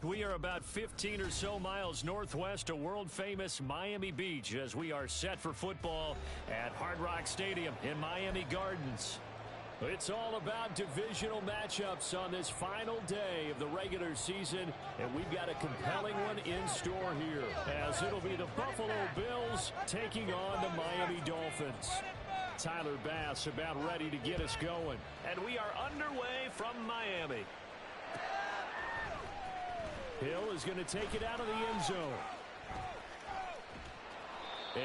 We are about 15 or so miles northwest of world-famous Miami Beach as we are set for football at Hard Rock Stadium in Miami Gardens. It's all about divisional matchups on this final day of the regular season, and we've got a compelling one in store here, as it'll be the Buffalo Bills taking on the Miami Dolphins. Tyler Bass about ready to get us going. And we are underway from Miami. Hill is going to take it out of the end zone.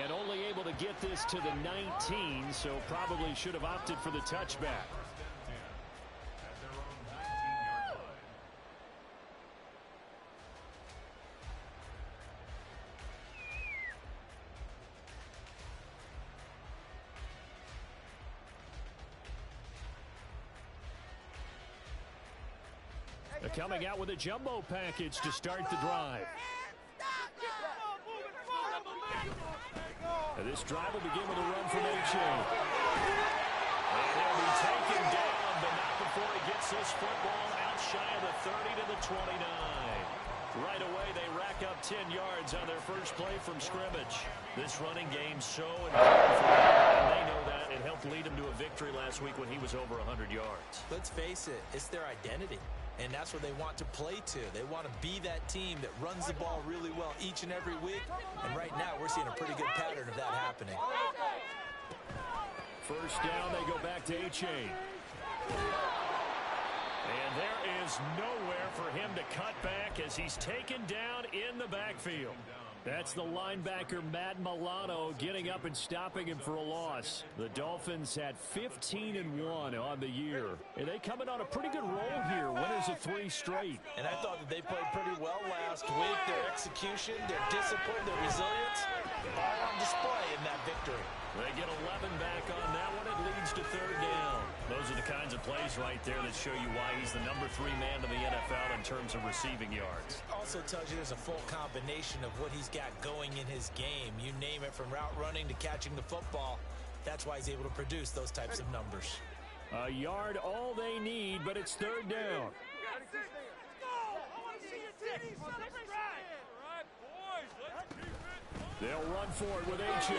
And only able to get this to the 19, so probably should have opted for the touchback. Coming out with a jumbo package to start the drive. And this drive will begin with a run from H.A. And he'll be taken down, but not before he gets this football out shy of the 30 to the 29. Right away, they rack up 10 yards on their first play from scrimmage. This running game so important for them, and they know that. It helped lead him to a victory last week when he was over 100 yards. Let's face it, it's their identity. And that's what they want to play to. They want to be that team that runs the ball really well each and every week. And right now, we're seeing a pretty good pattern of that happening. First down, they go back to H.A. And there is nowhere for him to cut back as he's taken down in the backfield. That's the linebacker, Matt Milano, getting up and stopping him for a loss. The Dolphins had 15-1 on the year. And they coming on a pretty good roll here. Winners of 3 straight. And I thought that they played pretty well last week. Their execution, their discipline, their resilience, all on display in that victory. They get 11 back on that one. It leads to third down. Those are the kinds of plays right there that show you why he's the number 3 man in the NFL in terms of receiving yards. Also tells you there's a full combination of what he's got going in his game. You name it, from route running to catching the football. That's why he's able to produce those types of numbers. A yard all they need, but it's third down. They'll run for it with H.A.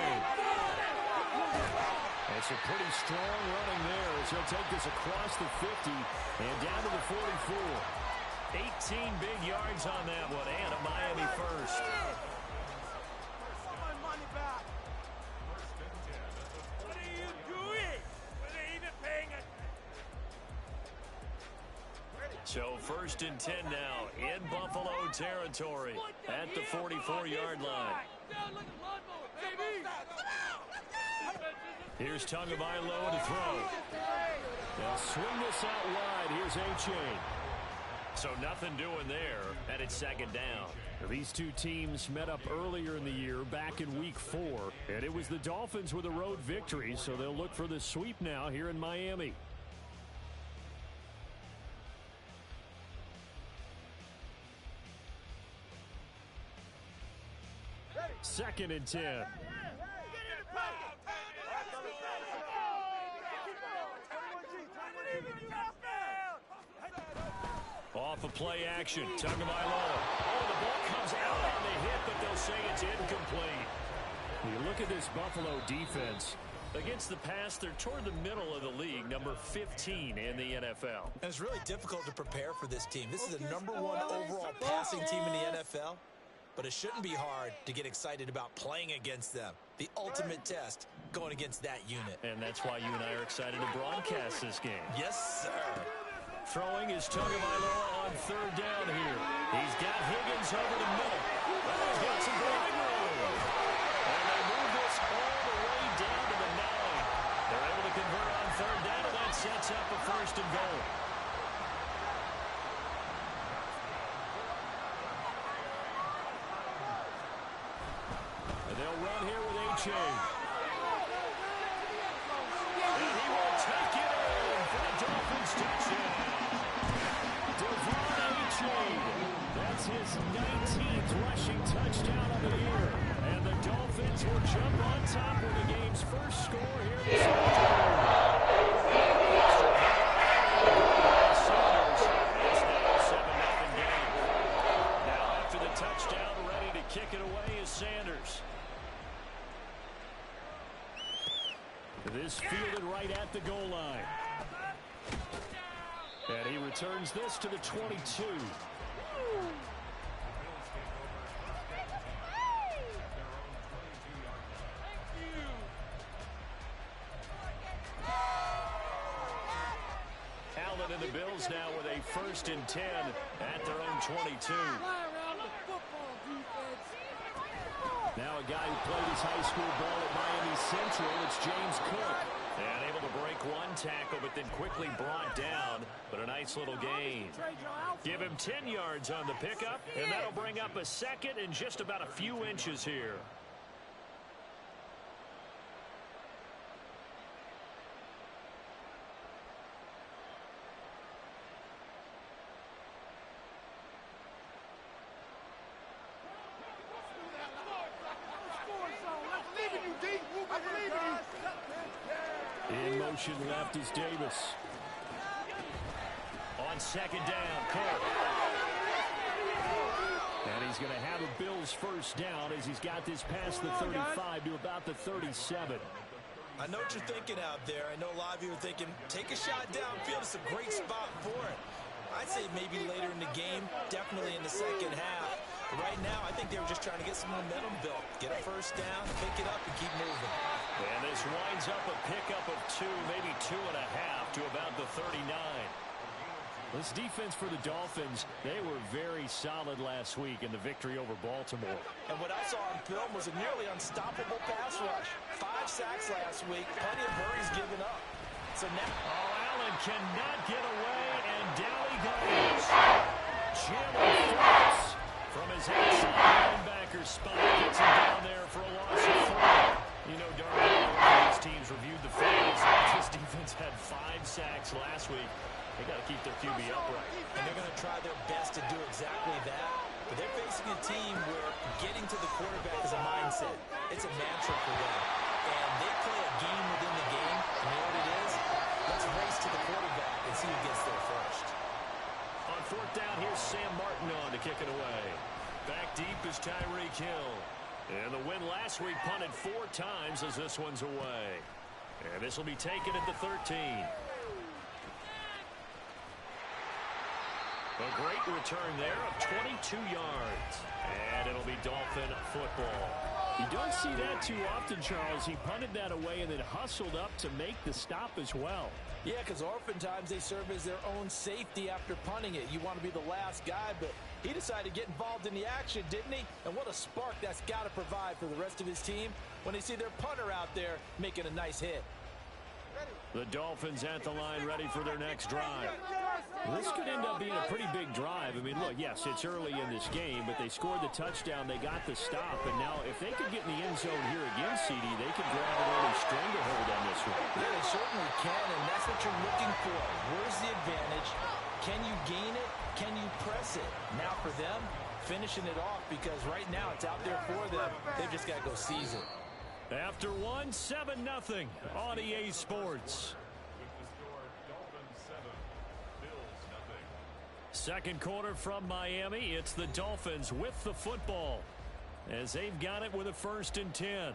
It's a pretty strong running there as he'll take this across the 50 and down to the 44. 18 big yards on that one, and a Miami first. What are you doing? Are they even paying attention? So first and 10 now in Buffalo territory at the 44-yard line. Here's Tagovailoa to throw. They'll swing this out wide. Here's H.A. So nothing doing there, and it's second down. These two teams met up earlier in the year, back in Week 4, and it was the Dolphins with a road victory, so they'll look for the sweep now here in Miami. Second and 10. Off of play action, Tagovailoa. Oh, the ball comes out on the hit, but they'll say it's incomplete. You look at this Buffalo defense. Against the pass, they're toward the middle of the league, number 15 in the NFL. And it's really difficult to prepare for this team. This is the #1 overall passing team in the NFL. But it shouldn't be hard to get excited about playing against them. The ultimate test going against that unit. And that's why you and I are excited to broadcast this game. Yes, sir. Throwing is Tagovailoa on third down here. He's got Higgins over the middle. Oh, he's got some breathing room. And they move this all the way down to the 9. They're able to convert on third down, and that sets up a first and goal. They'll run here with H.A. And he will take it in for the Dolphins touchdown. Devon H.A. That's his 19th rushing touchdown of the year. And the Dolphins will jump on top with the game's first score here this afternoon. It's now a 7-0 game. This fielded right at the goal line. And he returns this to the 22. Allen and the Bills now with a 1st and 10 at their own 22. Now a guy who played his high school ball at Miami Central, it's James Cook. And able to break one tackle, but then quickly brought down. But a nice little gain. Give him 10 yards on the pickup, and that'll bring up a 2nd and just about a few inches here. In motion left is Davis. On 2nd down, Cook. And he's going to have a Bills 1st down as he's got this past the 35 to about the 37. I know what you're thinking out there. I know a lot of you are thinking, take a shot downfield. It's a great spot for it. I'd say maybe later in the game, definitely in the 2nd half. But right now, I think they were just trying to get some momentum built. Get a 1st down, pick it up, and keep moving. And this winds up a pickup of 2, maybe 2.5 to about the 39. This defense for the Dolphins, they were very solid last week in the victory over Baltimore. And what I saw on film was a nearly unstoppable pass rush. 5 sacks last week, plenty of hurries given up. So now... Allen cannot get away, and down he goes. Jim Phillips from his outside linebacker spot gets him down there for a loss of 4. You know, darn well, these teams reviewed the films. This defense had 5 sacks last week. They got to keep their QB upright. And they're going to try their best to do exactly that. But they're facing a team where getting to the quarterback is a mindset. It's a mantra for them. And they play a game within the game. And you know what it is? Let's race to the quarterback and see who gets there first. On 4th down, here's Sam Martin on to kick it away. Back deep is Tyreek Hill. And the win last week punted 4 times as this one's away. And this will be taken at the 13. A great return there of 22 yards. And it'll be Dolphin football. You don't see that too often, Charles. He punted that away and then hustled up to make the stop as well. Yeah, because oftentimes they serve as their own safety after punting it. You want to be the last guy, but he decided to get involved in the action, didn't he? And what a spark that's got to provide for the rest of his team when they see their punter out there making a nice hit. The Dolphins at the line ready for their next drive. This could end up being a pretty big drive. I mean, look, yes, it's early in this game, but they scored the touchdown. They got the stop. And now if they could get in the end zone here again, CD, they could grab an early stranglehold on this one. Yeah, they certainly can, and that's what you're looking for. Where's the advantage? Can you gain it? Can you press it? Now for them, finishing it off, because right now it's out there for them. They've just got to go seize it. After one, 7-0 on EA Sports. Second quarter from Miami. It's the Dolphins with the football as they've got it with a 1st and 10.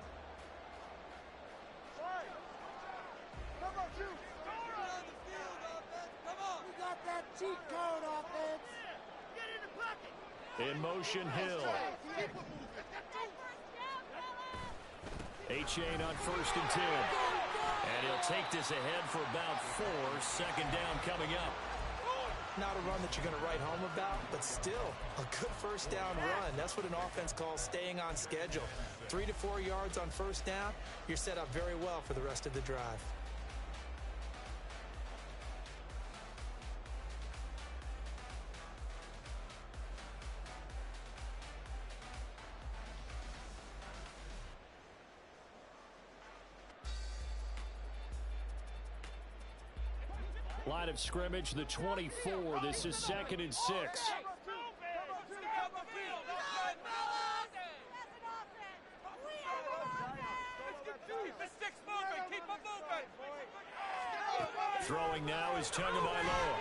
In motion, Hill. Achane on 1st and 10. And he'll take this ahead for about 4. 2nd down coming up. Not a run that you're going to write home about, but still a good 1st down run. That's what an offense calls staying on schedule. 3 to 4 yards on 1st down. You're set up very well for the rest of the drive. Line of scrimmage, the 24. This is 2nd and 6. Throwing now is Tagovailoa.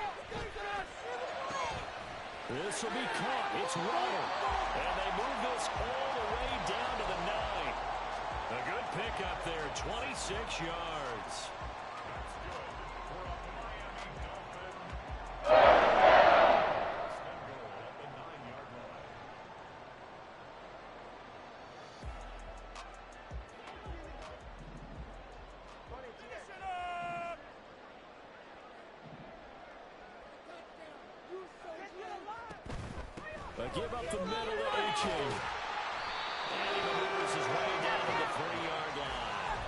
This will be caught. It's Waddle. And they move this all the way down to the 9. A good pickup there, 26 yards. Give up the middle to A-Chain. And he maneuvers his way down to the 3-yard line.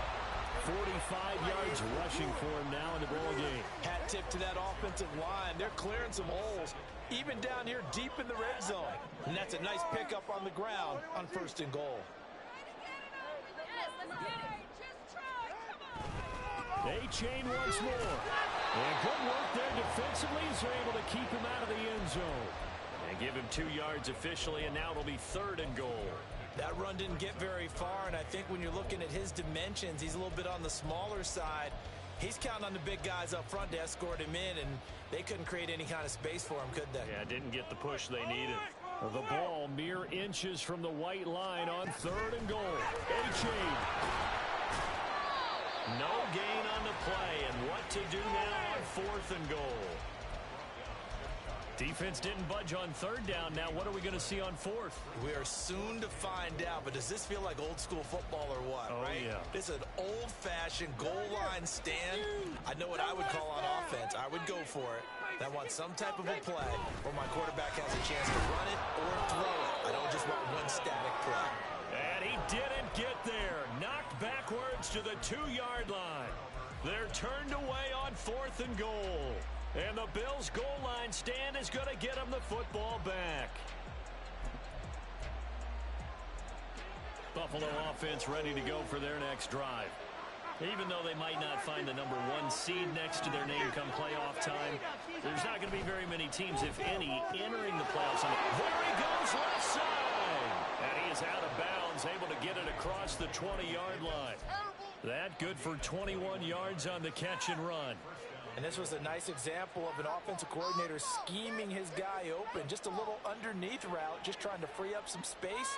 45 yards rushing for him now in the ball game. Hat tip to that offensive line. They're clearing some holes, even down here deep in the red zone. And that's a nice pickup on the ground on 1st and goal. A-Chain once more. And good work there defensively as they're able to keep him out of the end zone. And give him 2 yards officially, and now it'll be 3rd and goal. That run didn't get very far, and I think when you're looking at his dimensions, he's a little bit on the smaller side. He's counting on the big guys up front to escort him in, and they couldn't create any kind of space for him, could they? Yeah, didn't get the push they needed. The ball mere inches from the white line on 3rd and goal. A-Chain. No gain on the play, and what to do now on 4th and goal. Defense didn't budge on 3rd down. Now what are we going to see on 4th? We are soon to find out, but does this feel like old school football or what, right? Yeah. This is an old-fashioned goal line stand. I know what I would call on offense. I would go for it. I want some type of a play where my quarterback has a chance to run it or throw it. I don't just want one static play. And he didn't get there. Knocked backwards to the 2-yard line. They're turned away on 4th and goal. And the Bills' goal line stand is going to get them the football back. Buffalo offense ready to go for their next drive. Even though they might not find the number 1 seed next to their name come playoff time, there's not going to be very many teams, if any, entering the playoffs. There he goes left side. And he is out of bounds, able to get it across the 20-yard line. That good for 21 yards on the catch and run. And this was a nice example of an offensive coordinator scheming his guy open. Just a little underneath route, just trying to free up some space,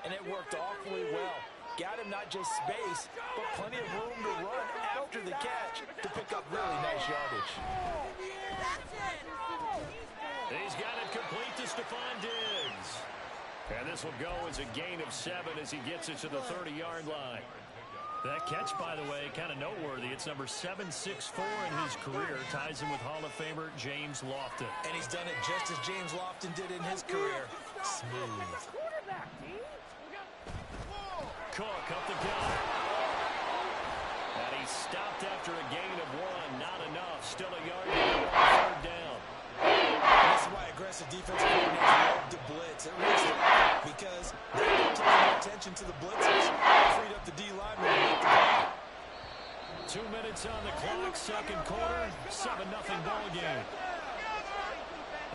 and it worked awfully well. Got him not just space, but plenty of room to run after the catch to pick up really nice yardage. He's got it complete to Stephon Diggs. And this will go as a gain of 7 as he gets it to the 30-yard line. That catch, by the way, kind of noteworthy. It's number 764 in his career. Ties him with Hall of Famer James Lofton. And he's done it just as James Lofton did in his career. Smooth. Cook up the gut. And he stopped after a gain of 1. Not enough. Still a yard to go. 3rd down. And this is why aggressive defensive coordinators love to blitz. It works because they don't take more attention to the blitzers. Freed up the D-lineman to make the play. 2 minutes on the clock, 2nd quarter, 7-0 ball game.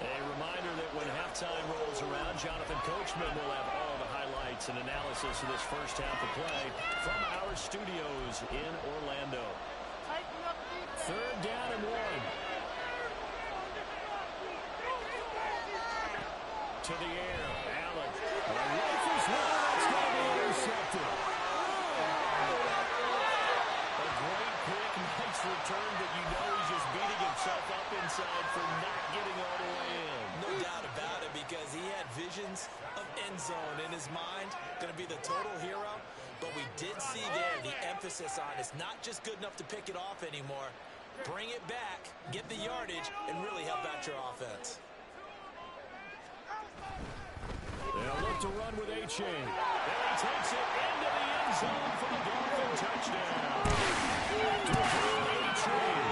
A reminder that when halftime rolls around, Jonathan Coachman will have all the highlights and analysis of this first half of play from our studios in Orlando. 3rd down and 1. To the air, Allen. Rifles one, that's going to be intercepted. A great pick, nice return, but you know he's just beating himself up inside for not getting all the way in. No doubt about it, because he had visions of end zone in his mind. Going to be the total hero, but we did see there the emphasis on it's not just good enough to pick it off anymore. Bring it back, get the yardage, and really help out your offense. They'll look to run with A-Chain. And he takes it into the end zone for the Dolphin touchdown. A-Chain,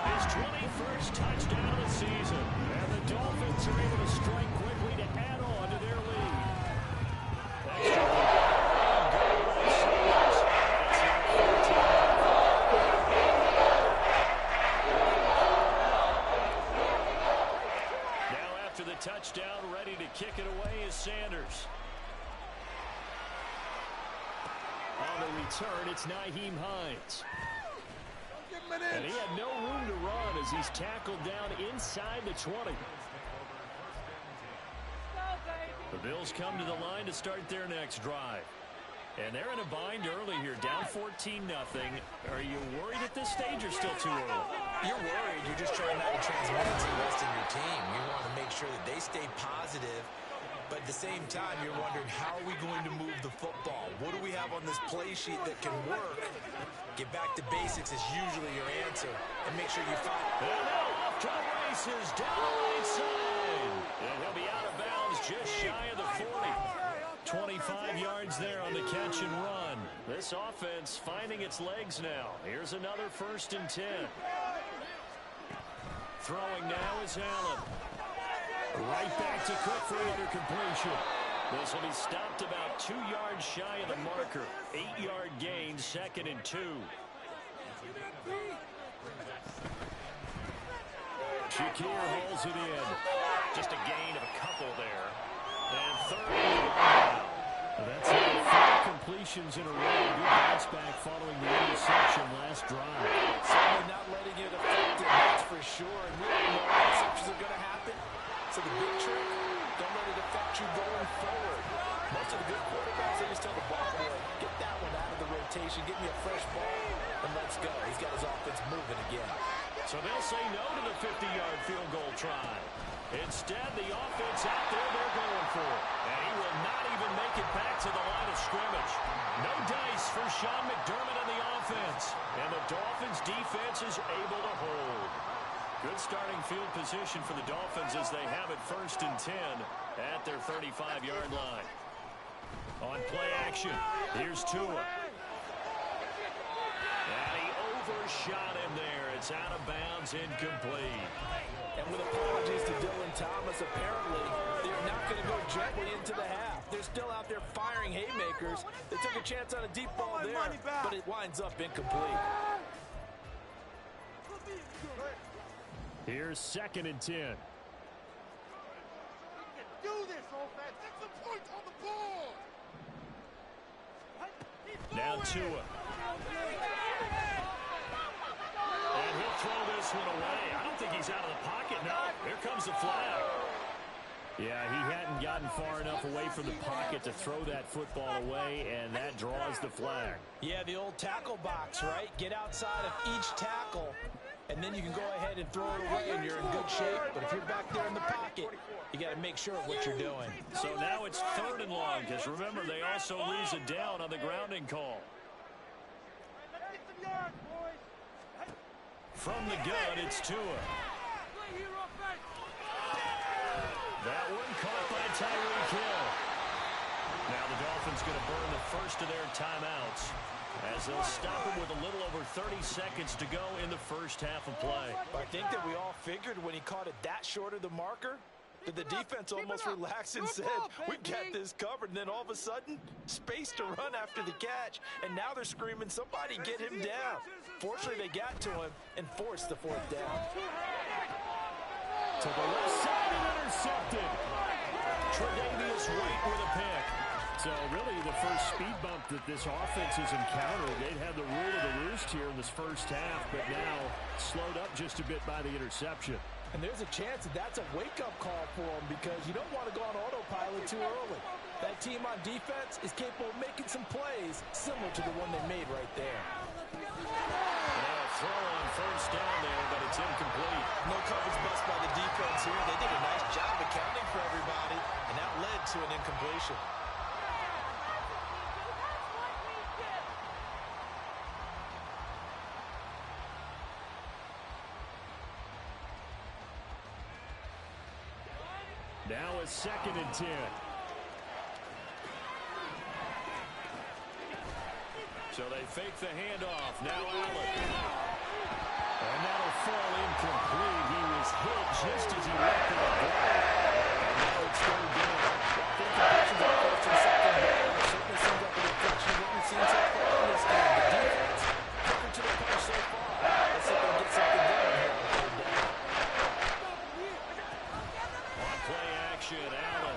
his 21st touchdown of the season. And the Dolphins are able to strike quickly to add on to their lead. Now after the touchdown, ready to kick it away is Sanders. On the return, it's Nyheim Hines. And he had no room to run as he's tackled down inside the 20. The Bills come to the line to start their next drive. And they're in a bind early here, down 14-0. Are you worried at this stage or still too early? You're worried. You're just trying not to transmit it to the rest of your team. You want to make sure that they stay positive. But at the same time, you're wondering, how are we going to move the football? What do we have on this play sheet that can work? Get back to basics is usually your answer. And make sure you find. And now off to the races, down the right side. line. And he'll be out of bounds just shy of the 40. 25 yards there on the catch and run. This offense finding its legs now. Here's another 1st and 10. Throwing now is Allen. Right back to Cook for another completion. This will be stopped about 2 yards shy of the marker. 8-yard gain, 2nd and 2. Shakir holds it in. Just a gain of a couple there. And 3rd and 1. That's now 4 completions in a row. Good bounce back following the interception last drive. Certainly not letting it affect it, that's for sure. And we don't know interceptions are going to happen. So the big trick, don't let it affect you going forward. Most of the good quarterbacks, they just tell the ball boy, get that one out of the rotation, give me a fresh ball, and let's go. He's got his offense moving again. So they'll say no to the 50-yard field goal try. Instead, the offense out there, they're going for it. And he will not even make it back to the line of scrimmage. No dice for Sean McDermott and the offense. And the Dolphins' defense is able to hold. Good starting field position for the Dolphins as they have it 1st and 10 at their 35-yard line. On play action, here's Tua. And he overshot him there. It's out of bounds, incomplete. And with apologies to Dylan Thomas, apparently they're not going to go gently into the half. They're still out there firing haymakers. They took a chance on a deep ball there, but it winds up incomplete. Here's 2nd and 10. Do this, offense. Get some points on the board. Now Tua. And he'll throw this one away. I don't think he's out of the pocket. No, here comes the flag. Yeah, he hadn't gotten far enough away from the pocket to throw that football away, and that draws the flag. Yeah, the old tackle box, right? Get outside of each tackle, and then you can go ahead and throw it away, and you're in good shape. But if you're back there in the pocket, you got to make sure of what you're doing. So now it's 3rd and long, because remember, they also lose it down on the grounding call. From the gun, it's Tua. That one caught by Tyreek Hill. Now the Dolphins going to burn the first of their timeouts as they'll stop him with a little over 30 seconds to go in the first half of play. I think that we all figured when he caught it that short of the marker that the defense almost relaxed and said, we got this covered. And then all of a sudden, space to run after the catch. And now they're screaming, somebody get him down. Fortunately, they got to him and forced the 4th down. To the left side and intercepted. Tre'Davious White with a pick. So really the first speed bump that this offense has encountered. They'd had the rule of the roost here in this first half, but now slowed up just a bit by the interception. And there's a chance that that's a wake-up call for them because you don't want to go on autopilot too early. That team on defense is capable of making some plays similar to the one they made right there. Now a throw on 1st down there, but it's incomplete. No coverage bust by the defense here. They did a nice job accounting for everybody, and that led to an incompletion. Now a 2nd and 10. So they fake the handoff. Now Allen. And that'll fall incomplete. He was hit just as he let that go. And now it's 3rd down. I think the pitching got 1st and 2nd down. It certainly seems like a reflection of what we've seen so far in this game. The defense took to the punch so far. Let's see if they can get something done here on 3rd down. On play action, Allen.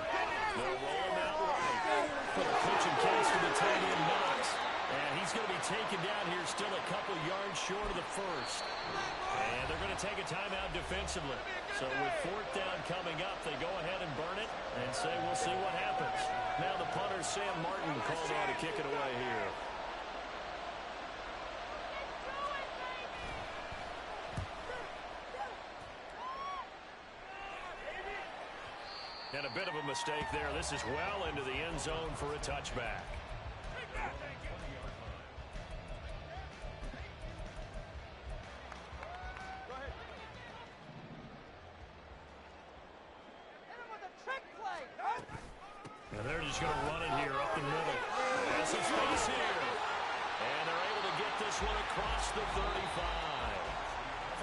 They'll roll him out right. Put a pitch and catch to the tight end Knox. And he's going to be taken down here still a couple yards short of the first. And they're going to take a timeout defensively. So with 4th down coming up, they go ahead and burn it and say we'll see what happens. Now the punter, Sam Martin, called on to kick it away here. And a bit of a mistake there. This is well into the end zone for a touchback. And they're just going to run it here up the middle. Has some space here. And they're able to get this one across the 35.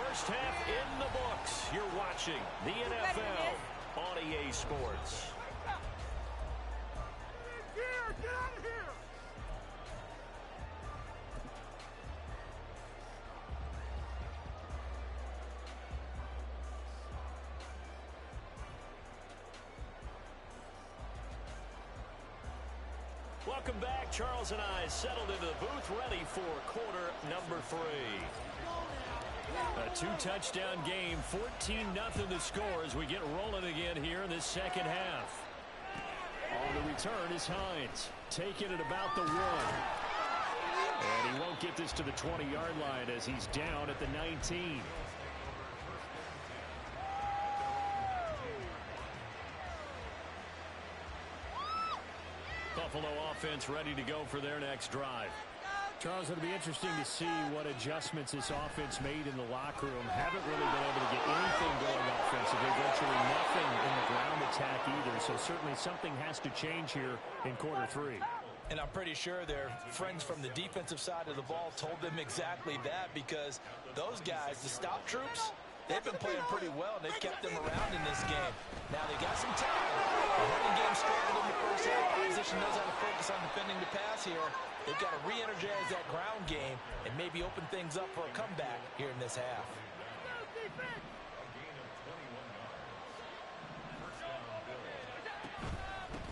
First half in the books. You're watching the NFL on EA Sports. Get out of here! Welcome back. Charles and I settled into the booth, ready for quarter number 3. A 2-touchdown game, 14-0 the score as we get rolling again here in this second half. On the return is Hines, taking it about the 1. And he won't get this to the 20-yard line as he's down at the 19. Buffalo offense ready to go for their next drive. Charles, it'll be interesting to see what adjustments this offense made in the locker room. Haven't really been able to get anything going offensively, virtually nothing in the ground attack either. So certainly something has to change here in quarter 3. And I'm pretty sure their friends from the defensive side of the ball told them exactly that, because those guys, the stop troops, they've been playing pretty well, and they've kept them around in this game. Now they got some time. The running game struggled in the first half. Opposition knows how to focus on defending the pass here. They've got to re-energize that ground game and maybe open things up for a comeback here in this half.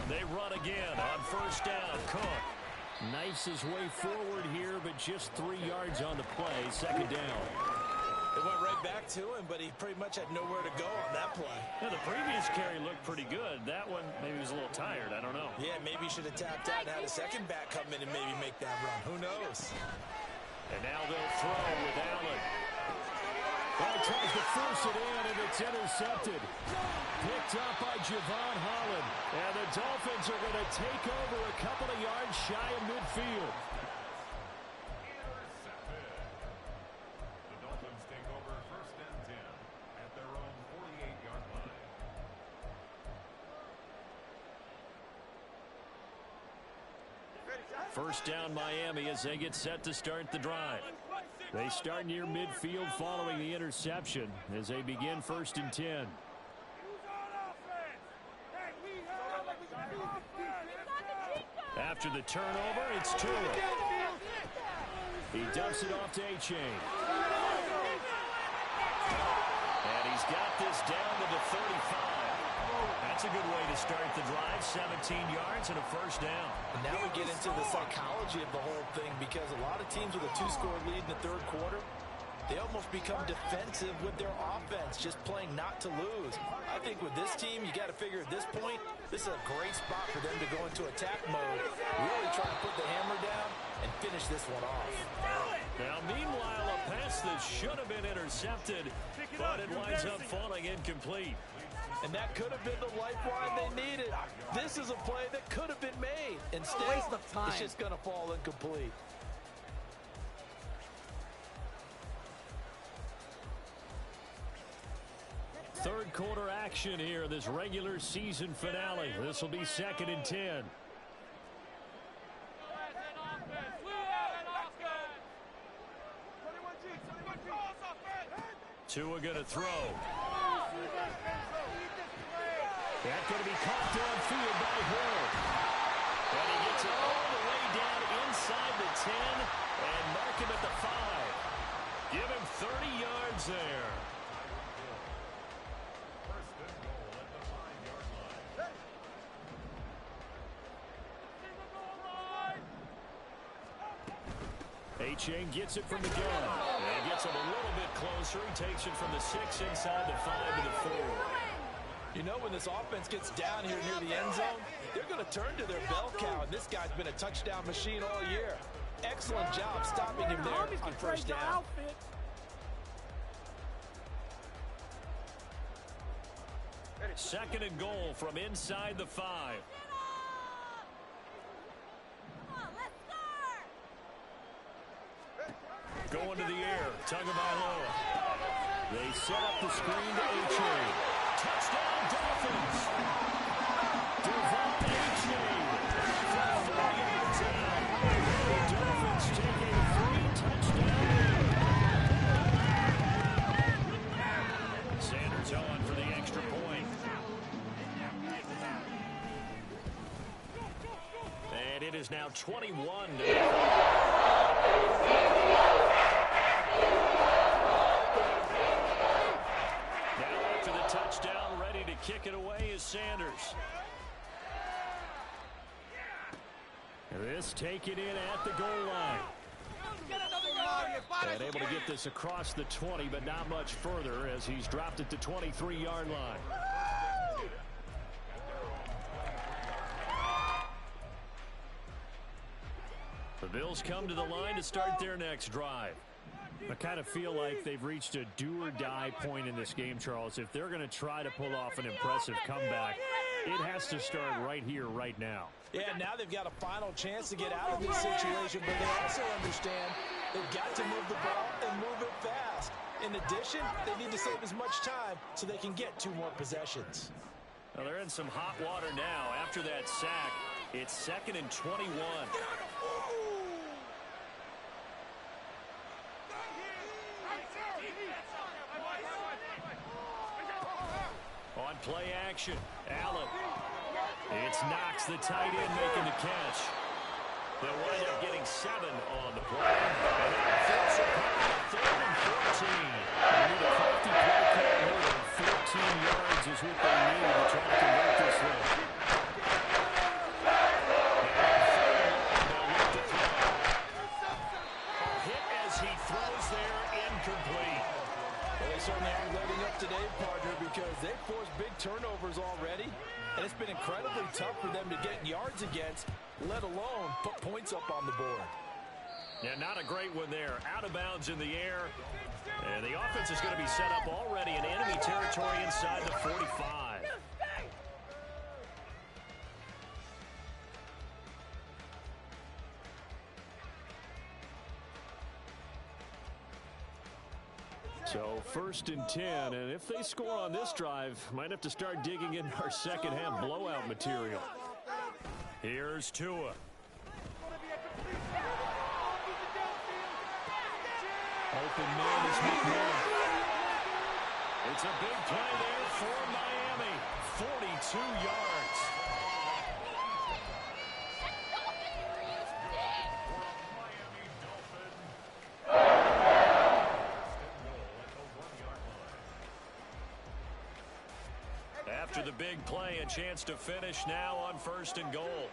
They run again on first down. Cook knifes his way forward here, but just 3 yards on the play. Second down. It went right back to him, but he pretty much had nowhere to go on that play. Yeah, the previous carry looked pretty good. That one, maybe he was a little tired. I don't know. Yeah, maybe he should have tapped out and had a second back come in and maybe make that run. Who knows? And now they'll throw with Allen. Well, he tries to force it in, and it's intercepted. Picked up by Javon Holland. And the Dolphins are going to take over a couple of yards shy of midfield. First down Miami as they get set to start the drive. They start near midfield following the interception as they begin 1st and 10. After the turnover, it's Tua. He dumps it off to A-Chain. And he's got this down to the 35. That's a good way to start the drive. 17 yards and a first down. And now we get into the psychology of the whole thing, because a lot of teams with a 2-score lead in the third quarter, they almost become defensive with their offense, just playing not to lose. I think with this team, you got to figure at this point, this is a great spot for them to go into attack mode, really try and put the hammer down and finish this one off. Now, meanwhile, a pass that should have been intercepted, but it winds up falling incomplete. And that could have been the lifeline they needed. This is a play that could have been made. Instead, waste of time. It's just going to fall incomplete. Third quarter action here, this regular season finale. This will be 2nd and 10. Tua going to throw. That's going to be caught downfield by Hill. And he gets it all the way down inside the 10 and mark him at the 5. Give him 30 yards there. A-Chain gets it from the gun. And gets him a little bit closer. He takes it from the 6 inside the 5 to the 4. You know, when this offense gets down here near the end zone, they're going to turn to their bell cow, and this guy's been a touchdown machine all year. Excellent job stopping him there on first down. 2nd and goal from inside the 5. Going to the air, Tagovailoa. They set up the screen to A-Chain. Touchdown, Dolphins! Devon A-Chain for 48 time. The Dolphins take a 3-touchdown lead. Sanders on for the extra point. And it is now 21 to touchdown, ready to kick it away is Sanders. This taken in at the goal line. And able to get this across the 20, but not much further as he's dropped it to 23-yard line. The Bills come to the line to start their next drive. I kind of feel like they've reached a do-or-die point in this game, Charles. If they're going to try to pull off an impressive comeback, it has to start right here, right now. Yeah, now they've got a final chance to get out of this situation, but they also understand they've got to move the ball and move it fast. In addition, they need to save as much time so they can get 2 more possessions. Well, they're in some hot water now. After that sack, it's 2nd and 21. On play action, Allen. It's Knox, the tight end, making the catch. They'll wind up getting 7 on the play. And that force a 3rd and 14. They need a crafty play call here. 14 yards is what they need to try to convert this thing. Hit as he throws there, incomplete. Well, they certainly aren't letting up today, partner, because they've forced big turnovers already, and it's been incredibly tough for them to get yards against, let alone put points up on the board. Yeah, not a great one there. Out of bounds in the air. And the offense is going to be set up already in enemy territory inside the 45. So 1st and 10, and if they score on this drive, might have to start digging in our second half blowout material. Here's Tua. Open man is McMillan. It's a big play there for Miami. 42 yards. After the big play, a chance to finish now on 1st and goal.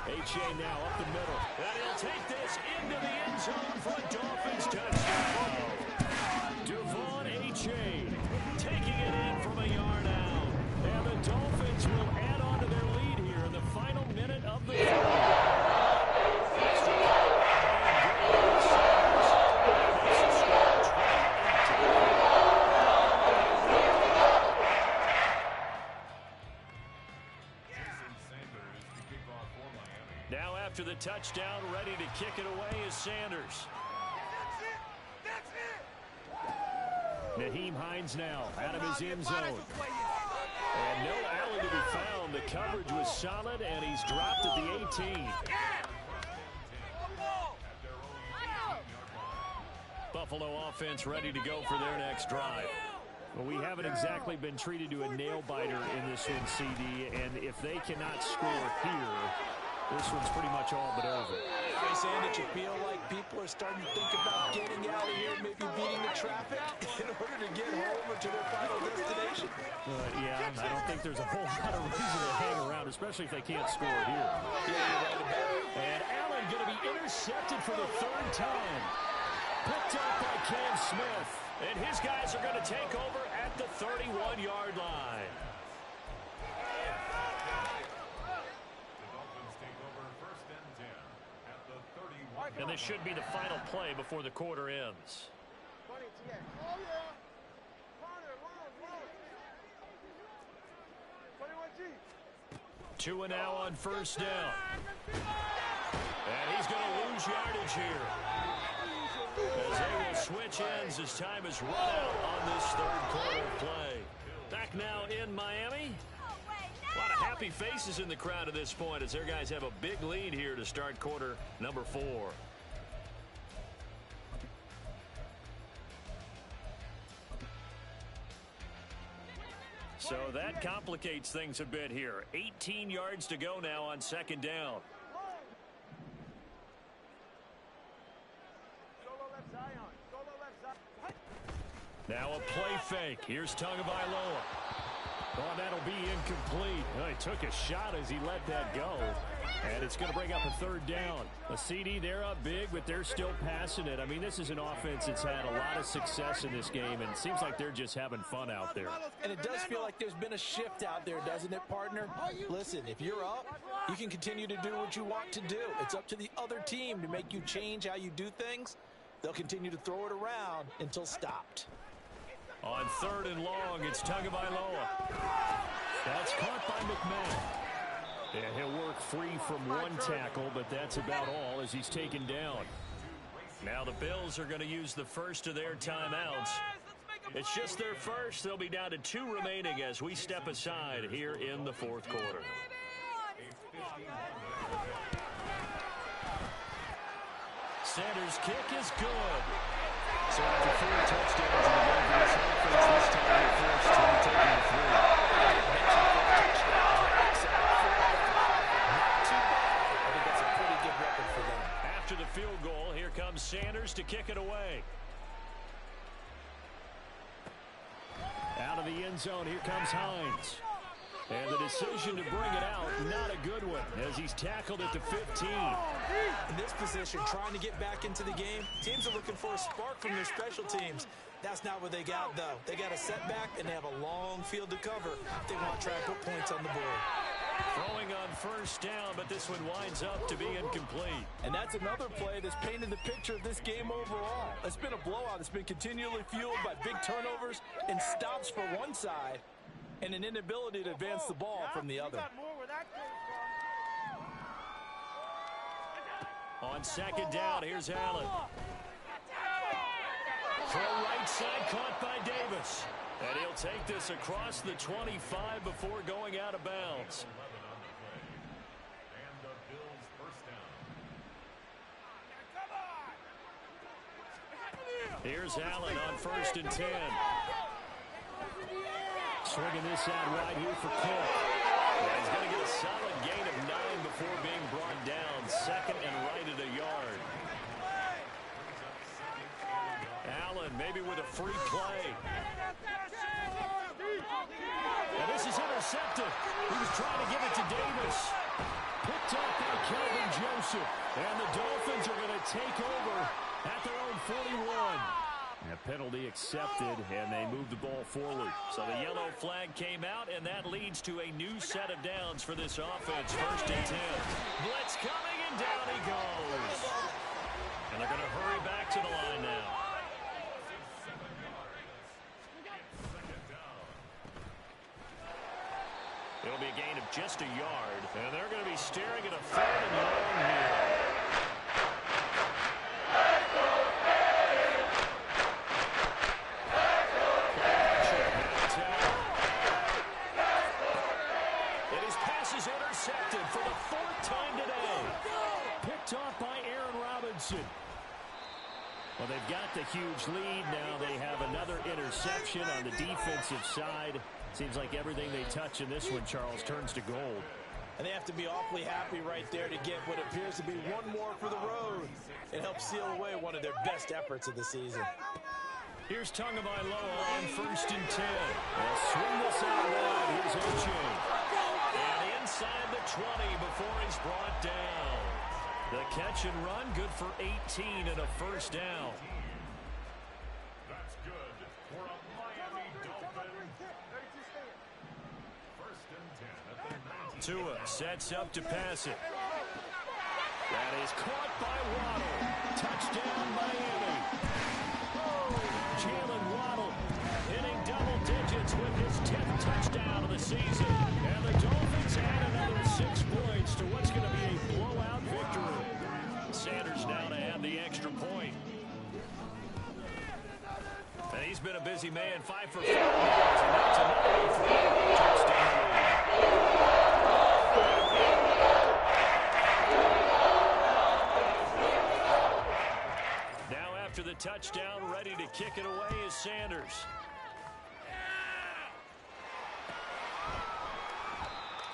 H.A. now up the middle. And he'll take this into the end zone for a Dolphins touchdown. Devon H.A. taking it in from a yard out. And the Dolphins will add on to their lead here in the final minute of the game. Now after the touchdown, ready to kick it away is Sanders. Nyheim Hines now out of his end zone. And no Allen to be found. The coverage was solid, and he's dropped at the 18. Buffalo offense ready to go for their next drive. Well, we haven't exactly been treated to a nail-biter in this one, CD, and if they cannot score here, this one's pretty much all but over. Are you saying that you feel like people are starting to think about getting out of here, maybe beating the traffic in order to get home or to their final destination? Yeah, I don't think there's a whole lot of reason to hang around, especially if they can't score here. Yeah, you're right about it. And Allen going to be intercepted for the 3rd time. Picked up by Cam Smith. And his guys are going to take over at the 31-yard line. And this should be the final play before the quarter ends. Tua now on 1st down. And he's going to lose yardage here. As as they will switch ends as time is run out on this third quarter play. Back now in Miami. A lot of happy faces in the crowd at this point as their guys have a big lead here to start quarter number 4. So that complicates things a bit here. 18 yards to go now on second down. Now a play fake. Here's Tagovailoa. Oh, that'll be incomplete. He took a shot as he let that go. And it's going to bring up a third down. A CD, they're up big, but they're still passing it. I mean, this is an offense that's had a lot of success in this game, and it seems like they're just having fun out there. And it does feel like there's been a shift out there, doesn't it, partner? Listen, if you're up, you can continue to do what you want to do. It's up to the other team to make you change how you do things. They'll continue to throw it around until stopped. On third and long, it's Tagovailoa. That's caught by McMahon. And he'll work free from one tackle, but that's about all as he's taken down. Now the Bills are going to use the first of their timeouts. It's just their first. They'll be down to 2 remaining as we step aside here in the fourth quarter. Sanders' kick is good. So after 4 touchdowns in the game for this offense, this time they're forced to take the 3. I think that's a pretty good record for them. After the field goal, here comes Sanders to kick it away. Out of the end zone, here comes Hines. And the decision to bring it out, not a good one, as he's tackled at the 15. In this position, trying to get back into the game, teams are looking for a spark from their special teams. That's not what they got, though. They got a setback, and they have a long field to cover if they want to try and put points on the board. Throwing on first down, but this one winds up to be incomplete. And that's another play that's painted the picture of this game overall. It's been a blowout. It's been continually fueled by big turnovers and stops for one side, and an inability to advance the ball from the other. On second down, here's Allen. Throw right side, caught by Davis. And he'll take this across the 25 before going out of bounds. Here's Allen on first and 10. Swinging this out wide here for Cook. Yeah, he's going to get a solid gain of 9 before being brought down. Second and right at a yard. Allen maybe with a free play. And this is intercepted. He was trying to give it to Davis. Picked up by Kelvin Joseph. And the Dolphins are going to take over at their own 41. A penalty accepted, and they move the ball forward. So the yellow flag came out, and that leads to a new set of downs for this offense. First and 10. Blitz coming, and down he goes. And they're going to hurry back to the line now. It'll be a gain of just a yard, and they're going to be staring at a third and long here. Intercepted for the 4th time today. Picked off by Aaron Robinson. Well, they've got the huge lead. Now they have another interception on the defensive side. Seems like everything they touch in this one, Charles, turns to gold. And they have to be awfully happy right there to get what appears to be one more for the road. It helps seal away one of their best efforts of the season. Here's Tagovailoa on first and 10. They'll swing this out wide. Here's O'Shea. And inside the 20 before he's brought down. The catch and run, good for 18 and a first down. That's good for a Miami Dolphin. First and 10 at the 19. Tua sets up to pass it. That is caught by Waddle. Touchdown, Miami. Jalen Waddle hitting double digits with his 10th touchdown of the season. And the Dolphins add another 6 points to what's going to be a blowout victory. Sanders now to add the extra point. a busy man. 5 for 5 yards, and that's another touchdown lead. Now after the touchdown, ready to kick it away is Sanders.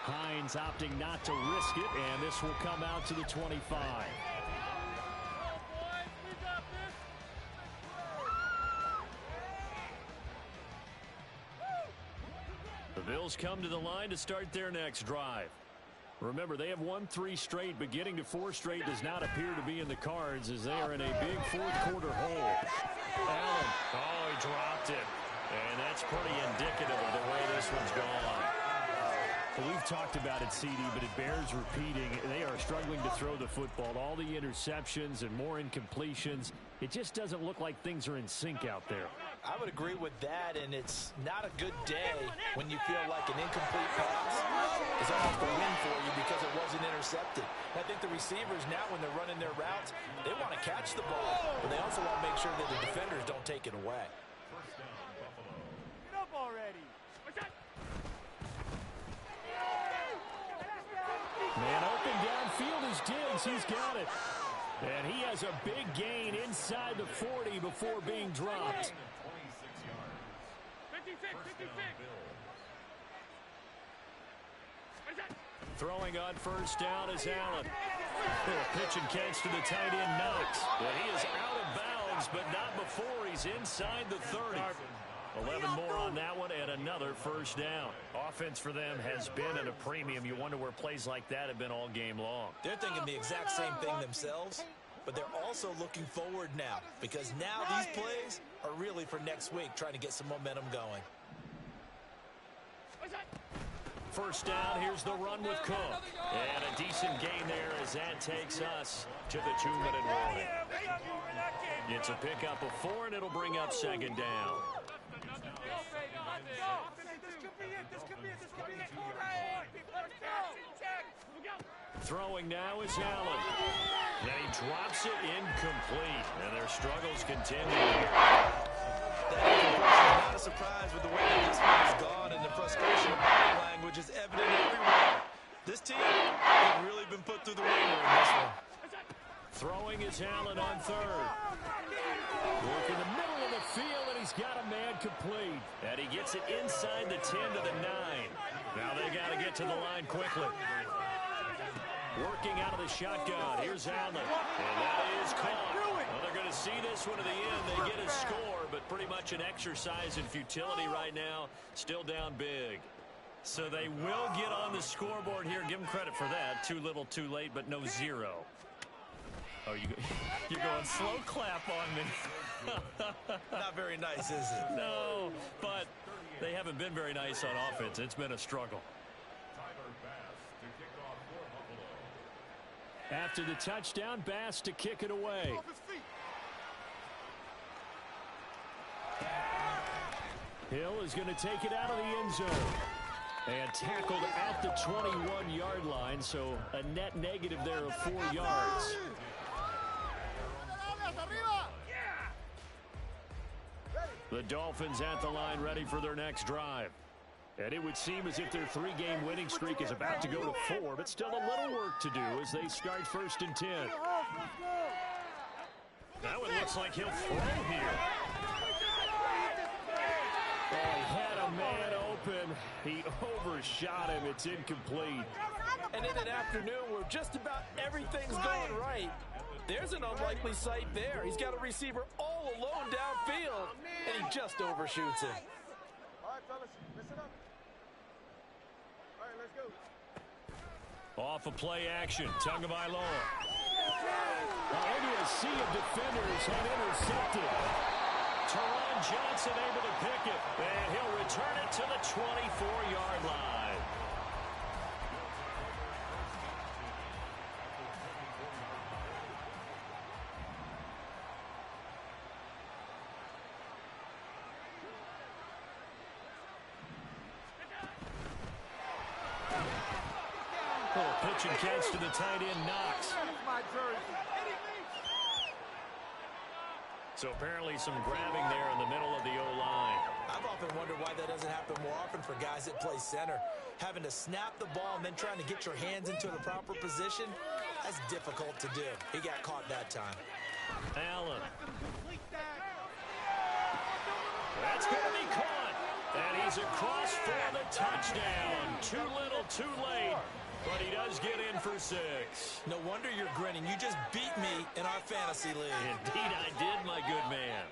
Hines opting not to risk it, and this will come out to the 25. The Bills come to the line to start their next drive. Remember, they have won 3 straight, but getting to 4 straight does not appear to be in the cards as they are in a big fourth-quarter hole. Allen, oh, he dropped it. And that's pretty indicative of the way this one's gone. Well, we've talked about it, CD, but it bears repeating. They are struggling to throw the football. All the interceptions and more incompletions. It just doesn't look like things are in sync out there. I would agree with that, and it's not a good day when you feel like an incomplete pass is almost a win for you because it wasn't intercepted. I think the receivers now, when they're running their routes, they want to catch the ball, but they also want to make sure that the defenders don't take it away. Get up already. Man open downfield is Diggs. He's got it. And he has a big gain inside the 40 before being dropped. 56. Throwing on first down is Allen. Pitch and catch to the tight end Knox. But he is out of bounds, but not before he's inside the 30. 11 more on that one and another first down. Offense for them has been at a premium. You wonder where plays like that have been all game long. They're thinking the exact same thing themselves, but they're also looking forward now because now these plays are really for next week, trying to get some momentum going. First down, here's the run with Cook. And a decent gain there as that takes us to the 2-minute warning. It's a pickup of 4, and it'll bring up second down. Throwing now is Allen. And he drops it incomplete. And their struggles continue here. That is not a surprise with the way that this one has gone, and the frustration of body language is evident everywhere. This team has really been put through the ringer in this one. Throwing is Allen on third. Work in the middle of the field, and he's got a man complete. And he gets it inside the 10 to the 9. Now they got to get to the line quickly. Working out of the shotgun. Here's Allen. And that is caught. Well, they're going to see this one to the end. They get a score, but pretty much an exercise in futility right now. Still down big. So they will get on the scoreboard here. Give them credit for that. Too little, too late, but no 0. Oh, you're going slow clap on me. Not very nice, is it? No, but they haven't been very nice on offense. It's been a struggle. After the touchdown, Bass to kick it away. Hill is going to take it out of the end zone. And tackled at the 21-yard line, so a net negative there of 4 yards. The Dolphins at the line ready for their next drive. And it would seem as if their 3-game winning streak is about to go to 4, but still a little work to do as they start 1st and 10. Now it looks like he'll throw here. Oh, he had a man open. He overshot him. It's incomplete. And in an afternoon where just about everything's going right, there's an unlikely sight there. He's got a receiver all alone downfield, and he just overshoots him. Off of play action, Tagovailoa. Into a sea of defenders and intercepted. Teron Johnson able to pick it, and he'll return it to the 24-yard line. Pitch and catch to the tight end, Knox. So apparently some grabbing there in the middle of the O-line. I've often wondered why that doesn't happen more often for guys that play center. Having to snap the ball and then trying to get your hands into the proper position, that's difficult to do. He got caught that time. Allen. That's going to be caught. And he's across for the touchdown. Too little, too late. But he does get in for 6. No wonder you're grinning. You just beat me in our fantasy league. Indeed I did, my good man.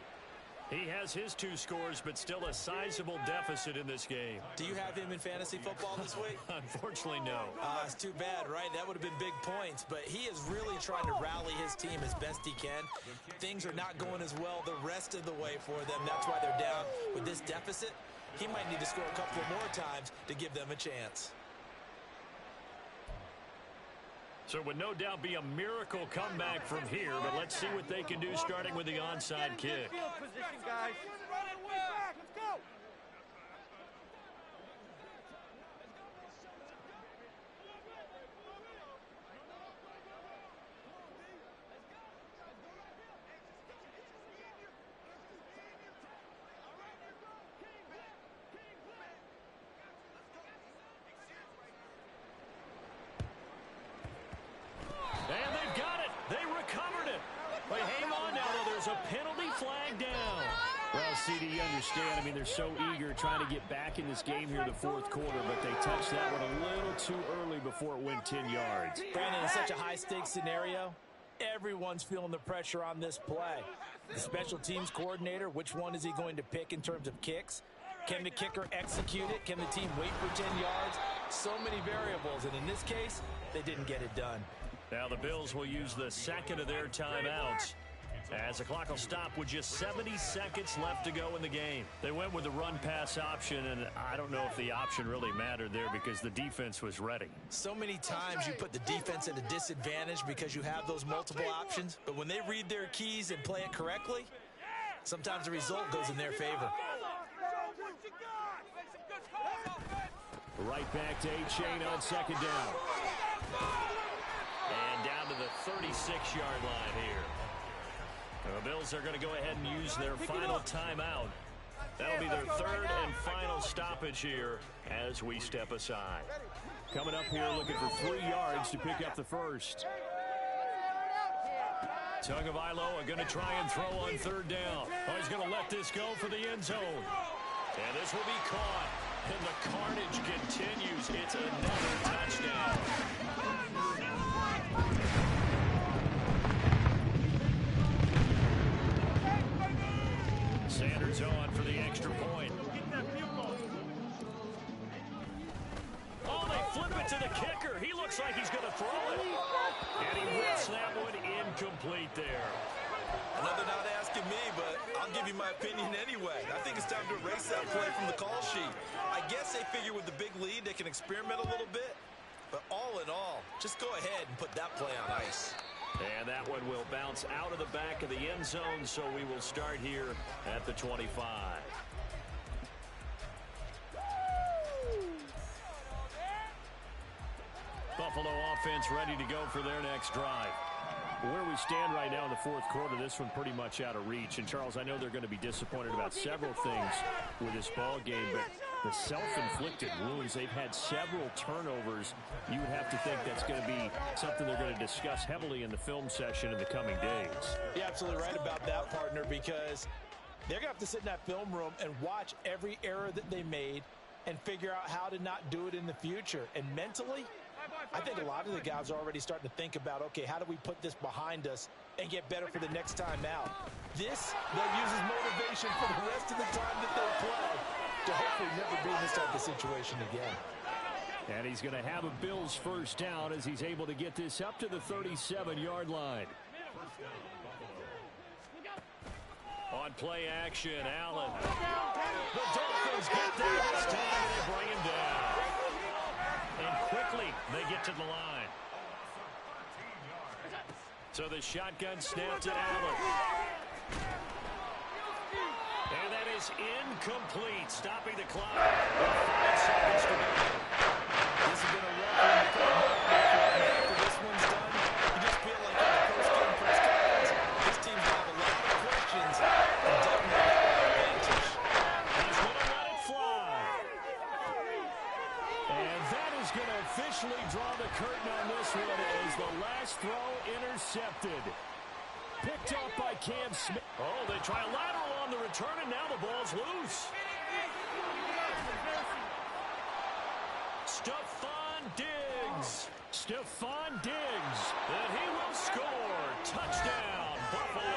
He has his 2 scores, but still a sizable deficit in this game. Do you have him in fantasy football this week? Unfortunately, no. It's too bad, right? That would have been big points. But he is really trying to rally his team as best he can. Things are not going as well the rest of the way for them. That's why they're down with this deficit. He might need to score a couple more times to give them a chance. So it would no doubt be a miracle comeback from here, but let's see what they can do starting with the onside kick. Field position, guys. Let's go. And they've got it. They recovered it. But hang on now, though. There's a penalty flag down. Well, CD, you understand. I mean, they're so eager trying to get back in this game here the fourth quarter, but they touched that one a little too early before it went 10 yards. Brandon, in such a high-stakes scenario, everyone's feeling the pressure on this play. The special teams coordinator, which one is he going to pick in terms of kicks? Can the kicker execute it? Can the team wait for 10 yards? So many variables, and in this case, they didn't get it done. Now the Bills will use the second of their timeouts as the clock will stop with just 70 seconds left to go in the game. They went with the run-pass option, and I don't know if the option really mattered there because the defense was ready. So many times you put the defense at a disadvantage because you have those multiple options, but when they read their keys and play it correctly, sometimes the result goes in their favor. Right back to A-Chain on second down. And down to the 36-yard line here. The Bills are going to go ahead and use their final timeout. That'll be their third and final stoppage here as we step aside. Coming up here looking for 3 yards to pick up the first. Tagovailoa going to try and throw on third down. Oh, he's going to let this go for the end zone. And this will be caught. And the carnage continues. It's another touchdown. Sanders on for the extra point. Oh, they flip it to the kicker. He looks like he's going to throw it. And he whips that one incomplete there. Another not asking me, but I'll give you my opinion anyway. I think it's time to erase that play from the call sheet. I guess they figure with the big lead they can experiment a little bit. But all in all, just go ahead and put that play on ice. And that one will bounce out of the back of the end zone, so we will start here at the 25. Buffalo offense ready to go for their next drive. Where we stand right now in the fourth quarter, this one pretty much out of reach. And, Charles, I know they're going to be disappointed about several things with this ball game, but the self-inflicted wounds, they've had several turnovers. You would have to think that's going to be something they're going to discuss heavily in the film session in the coming days. You're absolutely right about that, partner, because they're going to have to sit in that film room and watch every error that they made and figure out how to not do it in the future. And mentally, I think a lot of the guys are already starting to think about, okay, how do we put this behind us and get better for the next time out? This, they'll use as motivation for the rest of the time that they play to hopefully never be in this type of situation again. And he's going to have a Bills first down as he's able to get this up to the 37-yard line. On play action, Allen. The Dolphins get there this time and they bring him down. And quickly, they get to the line. So the shotgun snap to Allen. And that is incomplete, stopping the clock. 5 seconds to go. This has been a rough one. After this one's done, you just feel like in the post-game press conference, this team's going to have a lot of questions throw intercepted. Picked up by Cam Smith. Oh, they try a lateral on the return, and now the ball's loose. Stephon Diggs. Stephon Diggs. And he will score. Touchdown, Buffalo.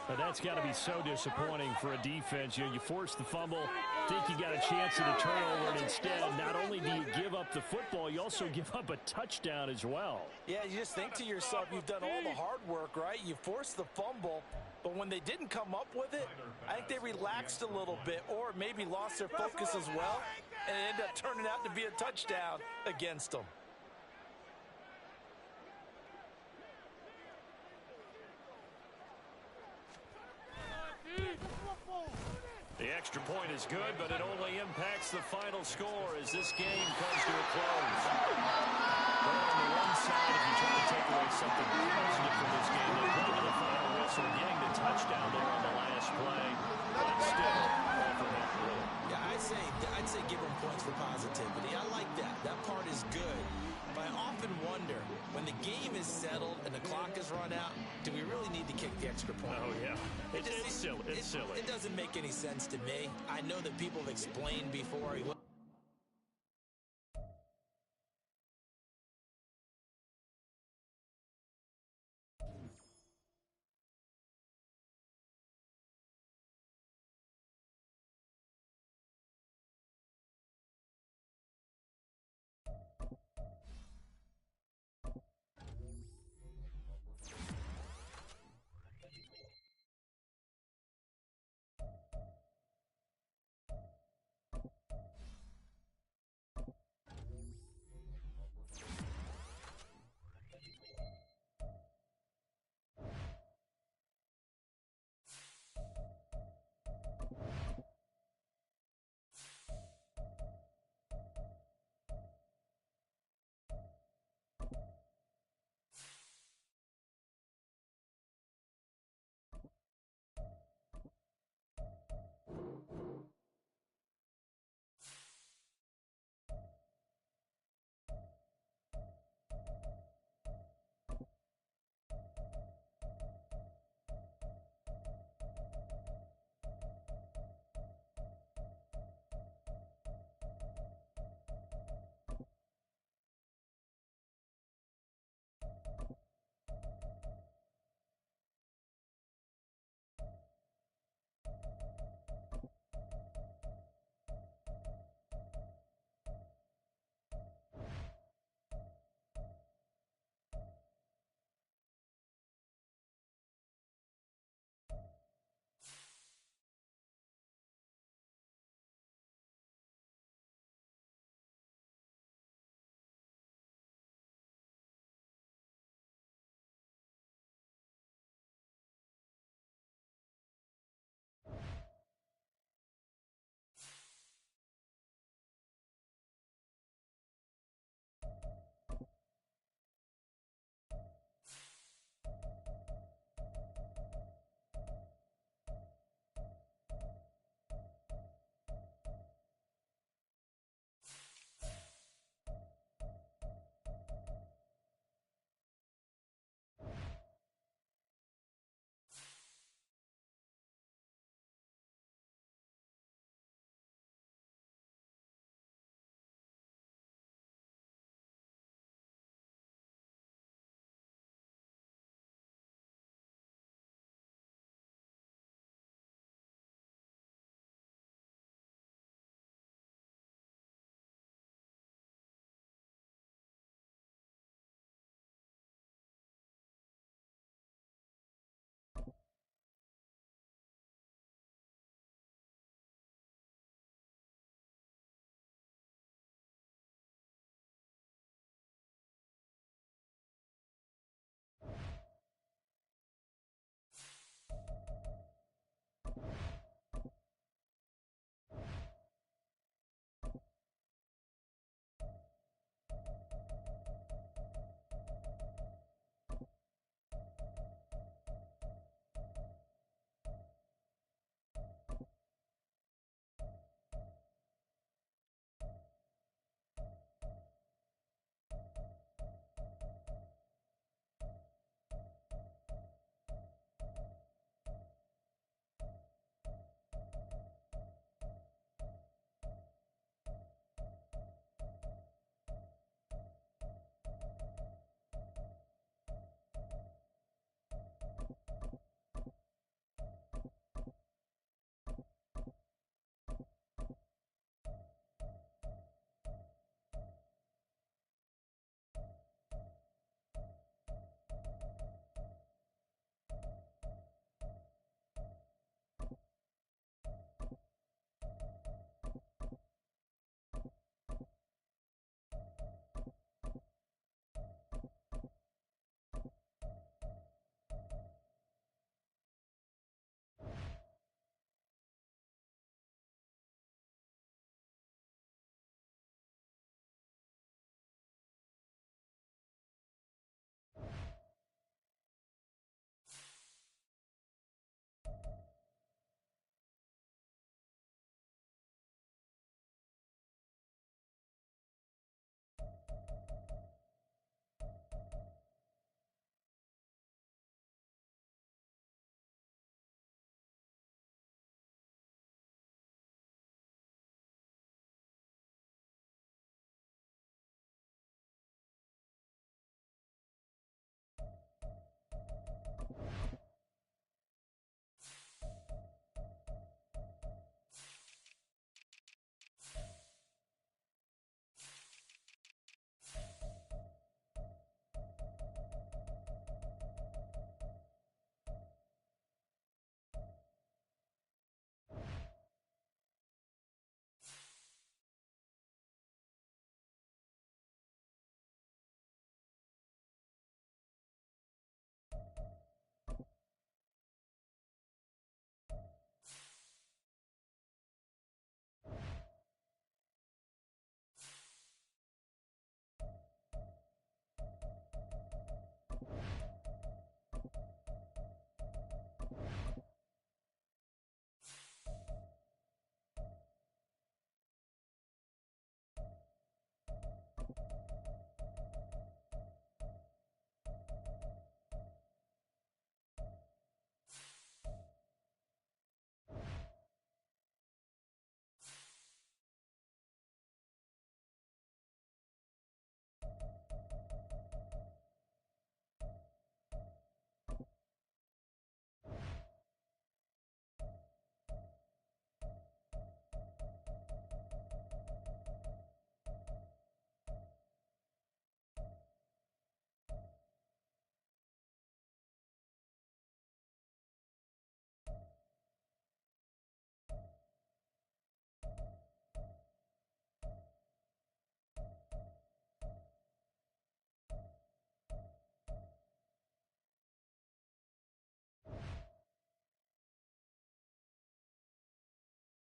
But that's got to be so disappointing for a defense. You force the fumble, think you got a chance at a turnover, and instead, not only do you give up the football, you also give up a touchdown as well. Yeah, you just think to yourself, you've done all the hard work, right? You forced the fumble, but when they didn't come up with it, I think they relaxed a little bit or maybe lost their focus as well, and it ended up turning out to be a touchdown against them. The extra point is good, but it only impacts the final score as this game comes to a close. But on the one side, if you try to take away something positive from this game, they play to the final whistle, getting the touchdown there on the last play, but still, all for nothing, really. Yeah, I'd say give them points for positivity. I like that. That part is good. But I often wonder, when the game is settled and the clock is run out, do we really need to kick the extra point? Oh, yeah. It's silly. It's silly. It doesn't make any sense to me. I know that people have explained before.